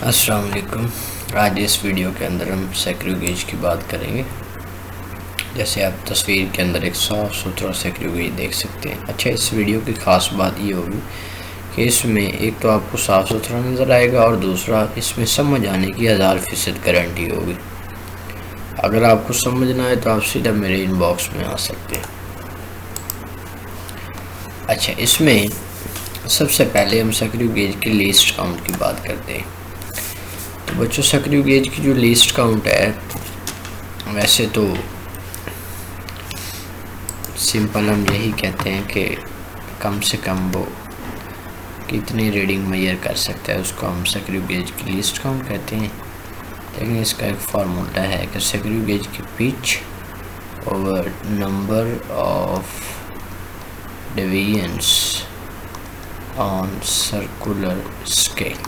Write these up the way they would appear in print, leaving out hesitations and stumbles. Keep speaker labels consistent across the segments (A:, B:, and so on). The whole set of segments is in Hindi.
A: अस्सलाम वालेकुम। आज इस वीडियो के अंदर हम स्क्रू गेज की बात करेंगे। जैसे आप तस्वीर के अंदर एक साफ़ सुथरा स्क्रू गेज देख सकते हैं। अच्छा, इस वीडियो की ख़ास बात ये होगी कि इसमें एक तो आपको साफ़ सुथरा नज़र आएगा और दूसरा इसमें समझ आने की 1000% गारंटी होगी। अगर आपको समझ ना आए तो आप सीधा मेरे इनबॉक्स में आ सकते हैं। अच्छा, इसमें सबसे पहले हम स्क्रू गेज की लीस्ट काउंट की बात करते हैं। तो बच्चों, स्क्रू गेज की जो लीस्ट काउंट है, वैसे तो सिंपल हम यही कहते हैं कि कम से कम वो कितनी रीडिंग मेजर कर सकता है उसको हम स्क्रू गेज की लीस्ट काउंट कहते हैं। लेकिन इसका एक फार्मूला है कि स्क्रू गेज की pitch over number of divisions on circular scale.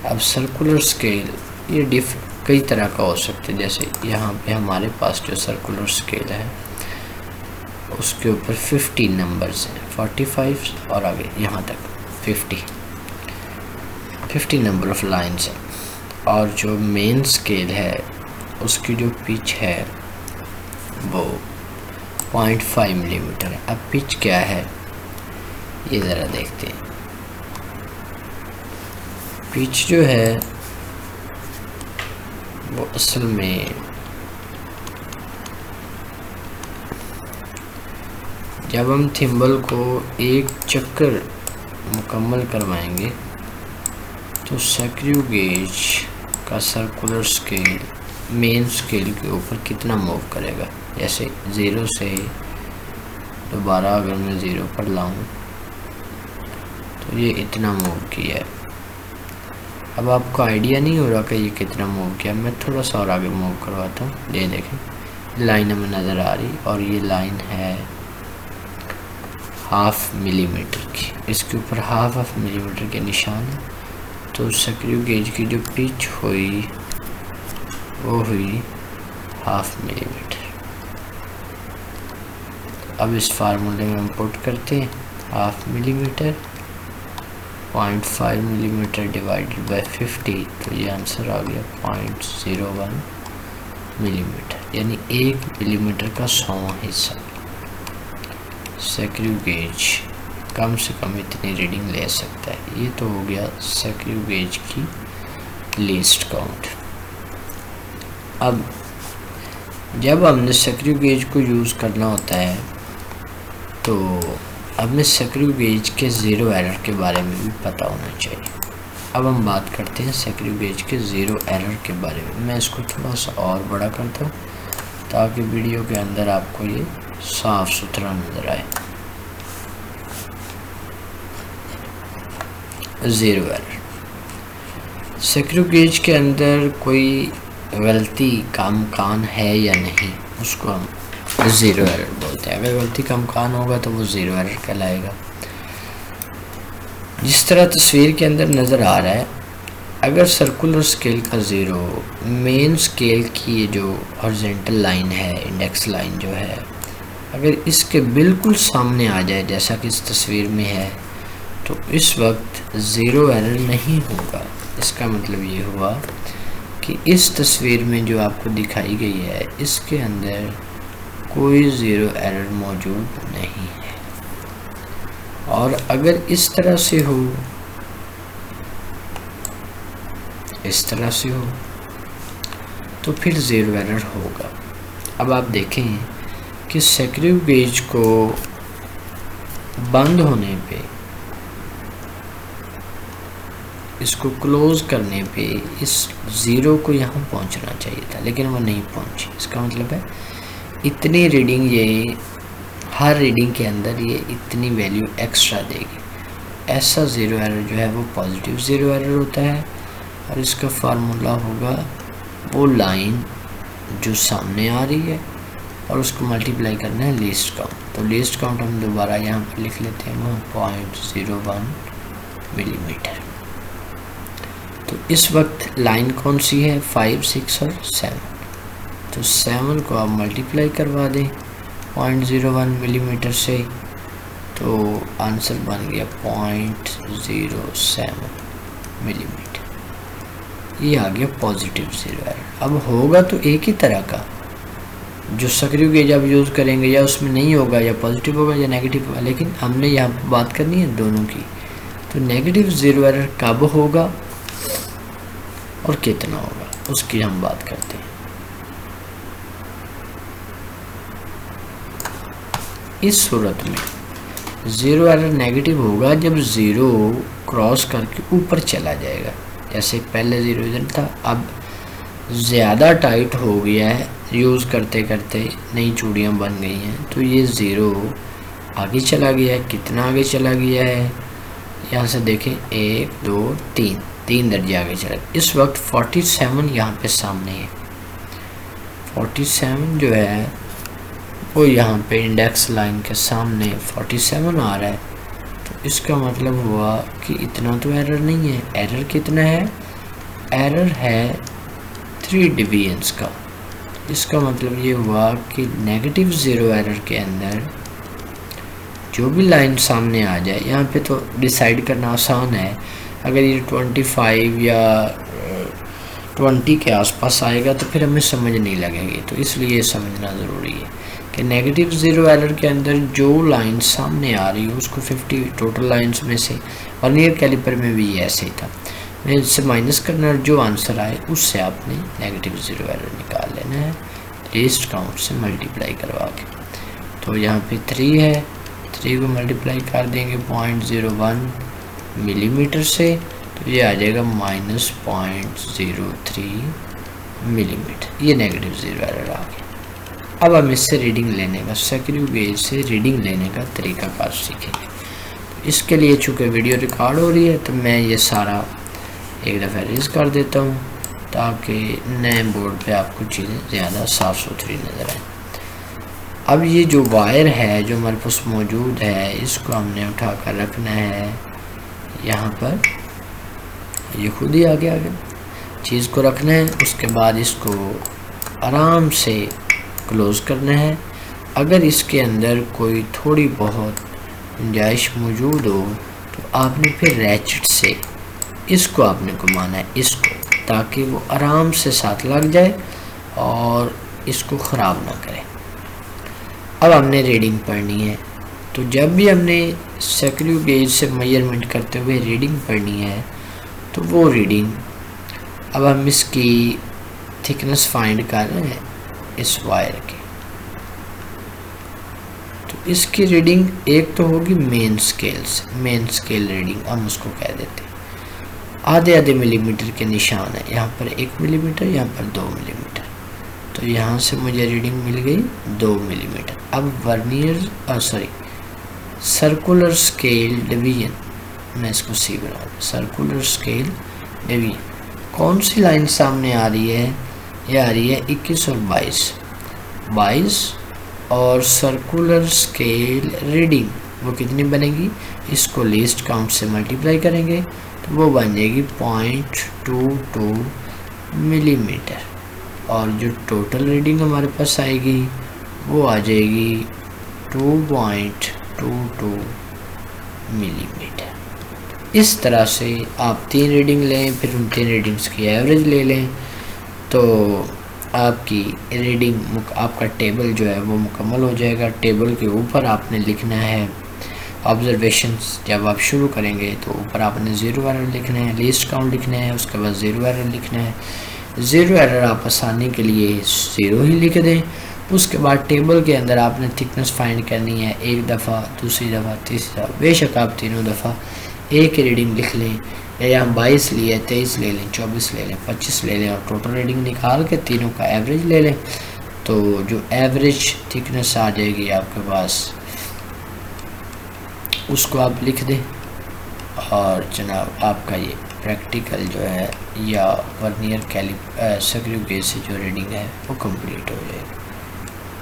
A: अब सर्कुलर स्केल ये कई तरह का हो सकता है। जैसे यहाँ पे हमारे पास जो सर्कुलर स्केल है उसके ऊपर 50 नंबर्स हैं, 45 और आगे यहाँ तक 50 नंबर ऑफ लाइंस हैं। और जो मेन स्केल है उसकी जो पिच है वो 0.5 मिलीमीटर है। अब पिच क्या है ये ज़रा देखते हैं। पिच जो है वो असल में जब हम थिम्बल को एक चक्कर मुकम्मल करवाएंगे तो स्क्रू गेज का सर्कुलर स्केल मेन स्केल के ऊपर कितना मूव करेगा। जैसे 0 से दोबारा अगर मैं 0 पर लाऊं तो ये इतना मूव किया है। अब आपको आइडिया नहीं हो रहा कि ये कितना मूव किया। मैं थोड़ा सा और आगे मूव करवाता हूँ। ये देखें, लाइन हमें नज़र आ रही और ये लाइन है 0.5 मिलीमीटर की। इसके ऊपर 0.5 मिलीमीटर के निशान है। तो स्क्रू गेज की जो पिच हुई वो हुई 0.5 मिलीमीटर। अब इस फार्मूले में हम पुट करते हैं 0.5 मिलीमीटर 0.5 मिलीमीटर डिवाइडेड बाय 50, तो ये आंसर आ गया 0.01 मिलीमीटर, यानी 1 मिलीमीटर का 100वां हिस्सा। स्क्रू गेज कम से कम इतनी रीडिंग ले सकता है। ये तो हो गया स्क्रू गेज की लीस्ट काउंट। अब जब हमने स्क्रू गेज को यूज़ करना होता है तो हमें स्क्रू गेज के ज़ीरो एरर के बारे में भी पता होना चाहिए। अब हम बात करते हैं स्क्रू गेज के ज़ीरो एरर के बारे में। मैं इसको थोड़ा सा और बड़ा करता हूँ ताकि वीडियो के अंदर आपको ये साफ़ सुथरा नज़र आए। ज़ीरो एरर, स्क्रू गेज के अंदर कोई गलती का इम्कान है या नहीं, उसको हम ज़ीरो एरर बोलते हैं। अगर गलती का इम्कान होगा तो वो ज़ीरो एरर कहलाएगा। जिस तरह तस्वीर के अंदर नज़र आ रहा है, अगर सर्कुलर स्केल का ज़ीरो मेन स्केल की ये जो हॉरिजॉन्टल लाइन है, इंडेक्स लाइन जो है, अगर इसके बिल्कुल सामने आ जाए जैसा कि इस तस्वीर में है, तो इस वक्त ज़ीरो एरर नहीं होगा। इसका मतलब ये हुआ कि इस तस्वीर में जो आपको दिखाई गई है इसके अंदर कोई ज़ीरो एरर मौजूद नहीं है। और अगर इस तरह से हो, इस तरह से हो, तो फिर ज़ीरो एरर होगा। अब आप देखें कि स्क्रू गेज को बंद होने पे, इसको क्लोज़ करने पे इस ज़ीरो को यहाँ पहुँचना चाहिए था, लेकिन वो नहीं पहुँची। इसका मतलब है इतनी रीडिंग, ये हर रीडिंग के अंदर ये इतनी वैल्यू एक्स्ट्रा देगी। ऐसा ज़ीरो एरर जो है वो पॉजिटिव ज़ीरो एरर होता है। और इसका फार्मूला होगा वो लाइन जो सामने आ रही है और उसको मल्टीप्लाई करना है लीस्ट काउंट। तो लीस्ट काउंट हम दोबारा यहाँ पर लिख लेते हैं 0.01 मिलीमीटर। तो इस वक्त लाइन कौन सी है, 5, 6 और 7। तो 7 को आप मल्टीप्लाई करवा दें 0.01 मिलीमीटर से, तो आंसर बन गया 0.07 मिलीमीटर। ये आ गया पॉजिटिव ज़ीरो एरर। अब होगा तो एक ही तरह का, जो स्क्रू गेज आप यूज़ करेंगे या उसमें नहीं होगा, या पॉजिटिव होगा या नेगेटिव होगा, लेकिन हमने यहाँ बात करनी है दोनों की। तो नेगेटिव ज़ीरो एरर कब होगा और कितना होगा, उसकी हम बात करते हैं। इस सूरत में ज़ीरो एरर नेगेटिव होगा जब ज़ीरो क्रॉस करके ऊपर चला जाएगा। जैसे पहले ज़ीरो इधर था, अब ज़्यादा टाइट हो गया है, यूज़ करते करते नई चूड़ियाँ बन गई हैं, तो ये ज़ीरो आगे चला गया है। कितना आगे चला गया है, यहाँ से देखें 1 2 3, 3 दर्जे आगे चला। इस वक्त 47 यहाँ पे सामने है। 47 जो है वो यहाँ पे इंडेक्स लाइन के सामने 47 आ रहा है। तो इसका मतलब हुआ कि इतना तो एरर नहीं है। एरर कितना है, एरर है 3 डिवीजन्स का। इसका मतलब ये हुआ कि नेगेटिव ज़ीरो एरर के अंदर जो भी लाइन सामने आ जाए, यहाँ पे तो डिसाइड करना आसान है। अगर ये 25 या 20 के आसपास आएगा तो फिर हमें समझ नहीं लगेगी, तो इसलिए समझना ज़रूरी है कि नेगेटिव ज़ीरो एरर के अंदर जो लाइन सामने आ रही है उसको 50 टोटल लाइंस में से, वर्नियर कैलिपर में भी ये ऐसे ही था, मैं इससे माइनस करना और जो आंसर आए उससे आपने नेगेटिव ज़ीरो एरर निकाल लेना है लीस्ट काउंट से मल्टीप्लाई करवा के। तो यहाँ पे 3 है, 3 को मल्टीप्लाई कर देंगे 0.01 मिलीमीटर से, तो ये आ जाएगा -0.03 मिलीमीटर। ये नेगेटिव ज़ीरो एरर आ गया। अब हम इससे रीडिंग लेने का, स्क्रू गेज से रीडिंग लेने का तरीकाकार सीखेंगे। तो इसके लिए चूँकि वीडियो रिकॉर्ड हो रही है तो मैं ये सारा एक दफ़ा रेज कर देता हूँ ताकि नए बोर्ड पे आपको चीज़ें ज़्यादा साफ़ सुथरी नज़र आए। अब ये जो वायर है जो हमारे पास मौजूद है, इसको हमने उठा कर रखना है यहाँ पर। ये खुद ही आगे चीज़ को रखना है। उसके बाद इसको आराम से क्लोज़ करना है। अगर इसके अंदर कोई थोड़ी बहुत गुंजाइश मौजूद हो तो आपने फिर रैचेट से इसको आपने घुमाना है, इसको, ताकि वो आराम से साथ लग जाए और इसको ख़राब ना करे। अब हमने रीडिंग पढ़नी है। तो जब भी हमने स्क्रू गेज से मेजरमेंट करते हुए रीडिंग पढ़नी है तो वो रीडिंग, अब हम इसकी थिकनेस फाइंड कर रहे हैं इस वायर की। तो इसकी रीडिंग एक तो होगी मेन स्केल से, मेन स्केल रीडिंग हम उसको कह देते हैं। आधे आधे मिलीमीटर के निशान है, यहाँ पर 1 मिलीमीटर, यहाँ पर 2 मिलीमीटर। तो यहाँ से मुझे रीडिंग मिल गई 2 मिलीमीटर। अब वर्नियर सर्कुलर स्केल डिवीजन, मैं इसको सी बना दूँ, सर्कुलर स्केल डिवीजन। कौन सी लाइन सामने आ रही है, ये आ रही है 21 और 22 और सर्कुलर स्केल रीडिंग वो कितनी बनेगी, इसको लीस्ट काउंट से मल्टीप्लाई करेंगे तो वो बन जाएगी 0.22 मिलीमीटर। और जो टोटल रीडिंग हमारे पास आएगी वो आ जाएगी 2.22 मिलीमीटर। इस तरह से आप 3 रीडिंग लें, फिर उन 3 रीडिंग्स की एवरेज ले लें, तो आपकी रीडिंग, आपका टेबल जो है वो मुकम्मल हो जाएगा। टेबल के ऊपर आपने लिखना है ऑब्जर्वेशंस। जब आप शुरू करेंगे तो ऊपर आपने ज़ीरो एरर लिखना है, लीस्ट काउंट लिखना है, उसके बाद ज़ीरो एरर लिखना है। ज़ीरो एरर आप आसानी के लिए 0 ही लिख दें। उसके बाद टेबल के अंदर आपने थिकनेस फाइंड करनी है, एक दफ़ा, दूसरी दफ़ा, तीसरी दफ़ा, बेशक आप तीनों दफ़ा एक ही रीडिंग लिख लें, या हम 22 लिए, 23 ले लें, 24 ले लें, 25 ले लें और टोटल रीडिंग निकाल के तीनों का एवरेज ले लें। तो जो एवरेज थिकनेस आ जाएगी आपके पास उसको आप लिख दें और जनाब आपका ये प्रैक्टिकल जो है या वर्नियर स्क्रू गेज से जो रीडिंग है वो कंप्लीट हो जाएगी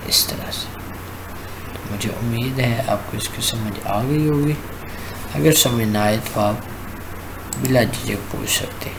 A: इस तरह से। तो मुझे उम्मीद है आपको इसकी समझ आ गई होगी। अगर समझ ना आए तो आप बिला झिझक पूछ सकते हैं।